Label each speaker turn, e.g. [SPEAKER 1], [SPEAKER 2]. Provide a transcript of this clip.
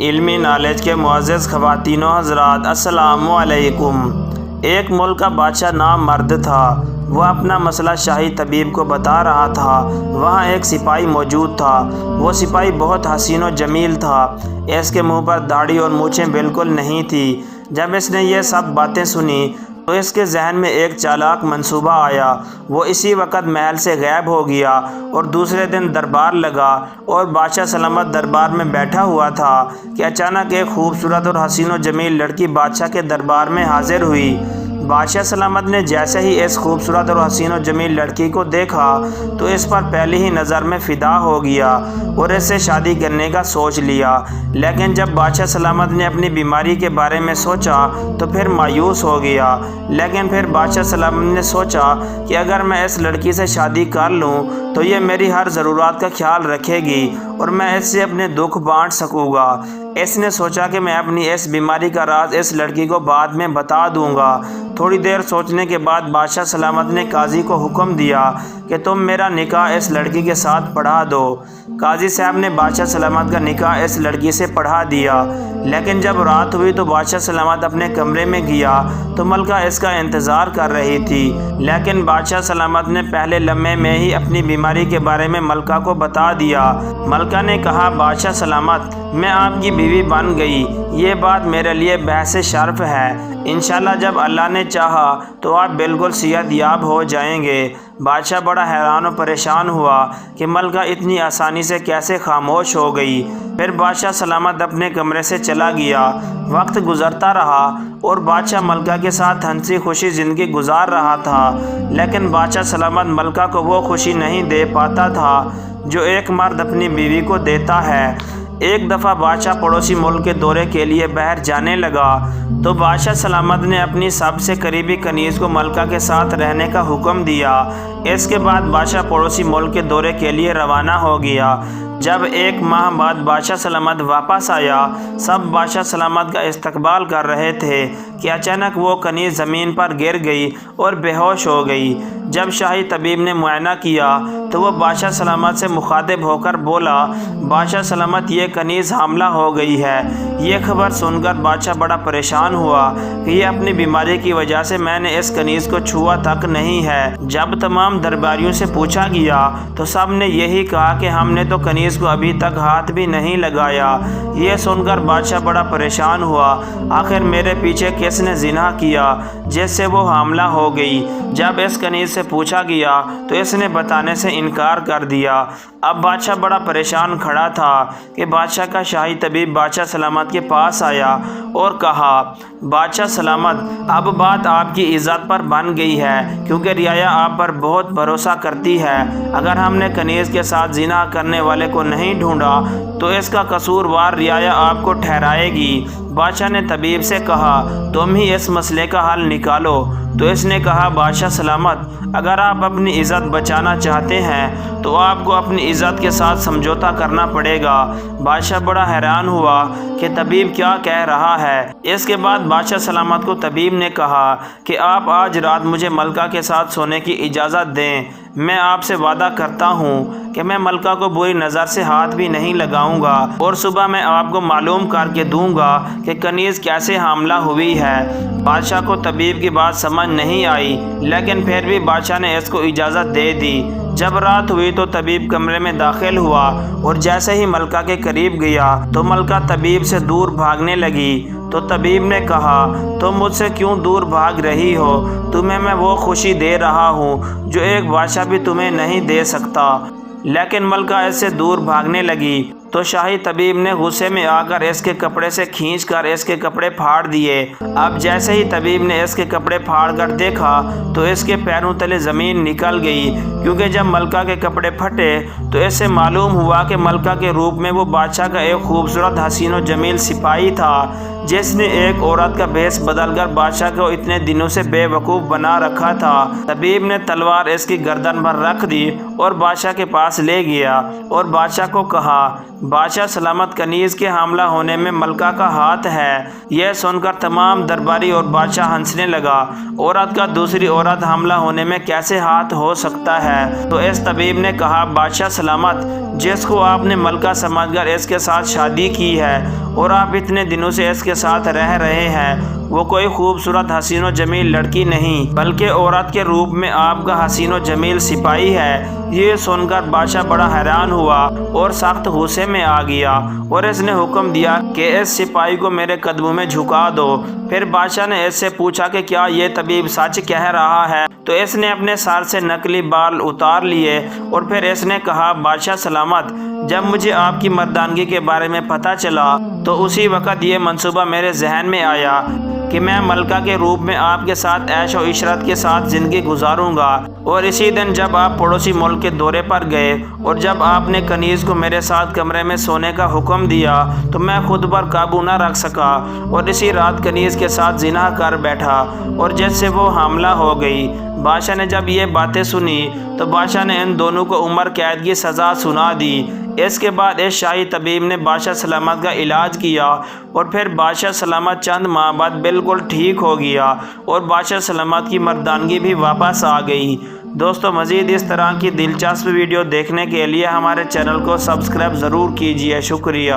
[SPEAKER 1] इल्मी knowledge के मुअज़्ज़ज़ ख़वातीन व हज़रात, अस्सलामु अलैकुम। एक मुल्क का बादशाह नाम मर्द था। वह अपना मसला शाही तबीब को बता रहा था। वहाँ एक सिपाही मौजूद था। वो सिपाही बहुत हसीन व जमील था। इसके मुंह पर दाढ़ी और मूछें बिल्कुल नहीं थी। जब इसने ये सब बातें सुनी तो इसके जहन में एक चालाक मंसूबा आया। वो इसी वक्त महल से गायब हो गया और दूसरे दिन दरबार लगा और बादशाह सलामत दरबार में बैठा हुआ था कि अचानक एक खूबसूरत और हसीन व जमील लड़की बादशाह के दरबार में हाजिर हुई। बादशाह सलामत ने जैसे ही इस खूबसूरत और हसीन और जमील लड़की को देखा तो इस पर पहली ही नज़र में फ़िदा हो गया और इससे शादी करने का सोच लिया। लेकिन जब बादशाह सलामत ने अपनी बीमारी के बारे में सोचा तो फिर मायूस हो गया। लेकिन फिर बादशाह सलामत ने सोचा कि अगर मैं इस लड़की से शादी कर लूँ तो ये मेरी हर ज़रूरत का ख्याल रखेगी और मैं इससे अपने दुख बांट सकूँगा। इसने सोचा कि मैं अपनी इस बीमारी का राज इस लड़की को बाद में बता दूंगा। थोड़ी देर सोचने के बाद बादशाह सलामत ने काजी को हुक्म दिया कि तुम मेरा निकाह इस लड़की के साथ पढ़ा दो। काजी साहब ने बादशाह सलामत का निकाह इस लड़की से पढ़ा दिया। लेकिन जब रात हुई तो बादशाह सलामत अपने कमरे में गया तो मलका इसका इंतज़ार कर रही थी। लेकिन बादशाह सलामत ने पहले लम्हे में ही अपनी बीमारी के बारे में मलका को बता दिया। मलका ने कहा, बादशाह सलामत, मैं आपकी बीवी बन गई। ये बात मेरे लिए बहस शर्फ है। इंशाल्लाह जब अल्लाह ने चाहा तो आप बिल्कुल सेहतयाब हो जाएंगे। बादशाह बड़ा हैरान और परेशान हुआ कि मलका इतनी आसानी से कैसे खामोश हो गई। फिर बादशाह सलामत अपने कमरे से चला गया। वक्त गुजरता रहा और बादशाह मलका के साथ हंसी खुशी ज़िंदगी गुजार रहा था। लेकिन बादशाह सलामत मलका को वो खुशी नहीं दे पाता था जो एक मर्द अपनी बीवी को देता है। एक दफ़ा बादशाह पड़ोसी मुल्क के दौरे के लिए बाहर जाने लगा तो बादशाह सलामत ने अपनी सबसे करीबी कनीज़ को मलका के साथ रहने का हुक्म दिया। इसके बाद बादशाह पड़ोसी मुल्क के दौरे के लिए रवाना हो गया। जब एक माह बाद बादशाह सलामत वापस आया, सब बादशाह सलामत का इस्तकबाल कर रहे थे कि अचानक वो कनीज़ ज़मीन पर गिर गई और बेहोश हो गई। जब शाही तबीब ने मुआयना किया तो वह बादशाह सलामत से मुखातिब होकर बोला, बादशाह सलामत, ये कनीज़ हामला हो गई है। ये खबर सुनकर बादशाह बड़ा परेशान हुआ कि ये अपनी बीमारी की वजह से मैंने इस कनीज़ को छुआ तक नहीं है। जब तमाम दरबारियों से पूछा गया तो सब ने यही कहा कि हमने तो कनीज़ को अभी तक हाथ भी नहीं लगाया। ये सुनकर बादशाह बड़ा परेशान हुआ। आखिर मेरे पीछे किसने जिना किया जिससे वो हामला हो गई? जब इस कनीज़ से पूछा गया तो इसने बताने से इनकार कर दिया। अब बादशाह बड़ा परेशान खड़ा था कि बादशाह का शाही तबीब बादशाह सलामत के पास आया और कहा, बादशाह सलामत, अब बात आपकी इज़्ज़त पर बन गई है क्योंकि रियाया आप पर बहुत भरोसा करती है। अगर हमने कनीज़ के साथ जिना करने वाले को नहीं ढूंढा तो इसका कसूरवार रियाया आपको ठहराएगी। बादशाह ने तबीब से कहा, तुम ही इस मसले का हल निकालो। तो इसने कहा, बादशाह सलामत, अगर आप अपनी इज़्ज़त बचाना चाहते हैं तो आपको अपनी इज़्ज़त के साथ समझौता करना पड़ेगा। बादशाह बड़ा हैरान हुआ कि तबीब क्या कह रहा है। इसके बाद बादशाह सलामत को तबीब ने कहा कि आप आज रात मुझे मलका के साथ सोने की इजाज़त दें। मैं आपसे वादा करता हूँ कि मैं मलका को बुरी नज़र से हाथ भी नहीं लगाऊंगा और सुबह मैं आपको मालूम करके दूंगा कि कनीज़ कैसे हामला हुई है। बादशाह को तबीब की बात समझ नहीं आई, लेकिन फिर भी बादशाह ने इसको इजाज़त दे दी। जब रात हुई तो तबीब कमरे में दाखिल हुआ और जैसे ही मलका के करीब गया तो मलका तबीब से दूर भागने लगी। तो तबीब ने कहा, तुम मुझसे क्यों दूर भाग रही हो? तुम्हें मैं वो खुशी दे रहा हूँ जो एक बादशाह भी तुम्हें नहीं दे सकता। लेकिन मलका इससे दूर भागने लगी तो शाही तबीब ने गुस्से में आकर इसके कपड़े से खींचकर इसके कपड़े फाड़ दिए। अब जैसे ही तबीब ने इसके कपड़े फाड़ कर देखा तो इसके पैरों तले ज़मीन निकल गई, क्योंकि जब मलका के कपड़े फटे तो इससे मालूम हुआ कि मलका के रूप में वो बादशाह का एक खूबसूरत हसीन और जमील सिपाही था जिसने एक औरत का भेष बदलकर बादशाह को इतने दिनों से बेवकूफ़ बना रखा था। तबीब ने तलवार इसकी गर्दन पर रख दी और बादशाह के पास ले गया और बादशाह को कहा बादशाह सलामत कनीज़ के हमला होने में मलका का हाथ है। यह सुनकर तमाम दरबारी और बादशाह हंसने लगा। औरत का दूसरी औरत हमला होने में कैसे हाथ हो सकता है? तो इस तबीब ने कहा, बादशाह सलामत, जिसको आपने मलका समझकर इसके साथ शादी की है और आप इतने दिनों से इसके साथ रह रहे हैं, वो कोई खूबसूरत हसीन व जमील लड़की नहीं बल्कि औरत के रूप में आपका हसीन व जमील सिपाही है। ये सुनकर बादशाह बड़ा हैरान हुआ और सख्त गुस्से में आ गया और इसने हुक्म दिया कि इस सिपाही को मेरे कदमों में झुका दो। फिर बादशाह ने इससे पूछा कि क्या ये तबीब सच कह रहा है? तो इसने अपने सर से नकली बाल उतार लिए और फिर इसने कहा, बादशाह सलामत, जब मुझे आपकी मर्दानगी के बारे में पता चला तो उसी वक़्त ये मंसूबा मेरे जहन में आया कि मैं मलका के रूप में आपके साथ ऐश और इशरत के साथ ज़िंदगी गुजारूंगा। और इसी दिन जब आप पड़ोसी मुल्क के दौरे पर गए और जब आपने कनीज़ को मेरे साथ कमरे में सोने का हुक्म दिया तो मैं खुद पर काबू न रख सका और इसी रात कनीज़ के साथ जिना कर बैठा और जिससे वो हमला हो गई। बादशाह ने जब ये बातें सुनी तो बादशाह ने इन दोनों को उम्र कैद की सज़ा सुना दी। इसके बाद इस शाही तबीब ने बादशाह सलामत का इलाज किया और फिर बादशाह सलामत चंद माह बाद बिल्कुल ठीक हो गया और बादशाह सलामत की मर्दानगी भी वापस आ गई। दोस्तों, मज़ीद इस तरह की दिलचस्प वीडियो देखने के लिए हमारे चैनल को सब्सक्राइब ज़रूर कीजिए। शुक्रिया।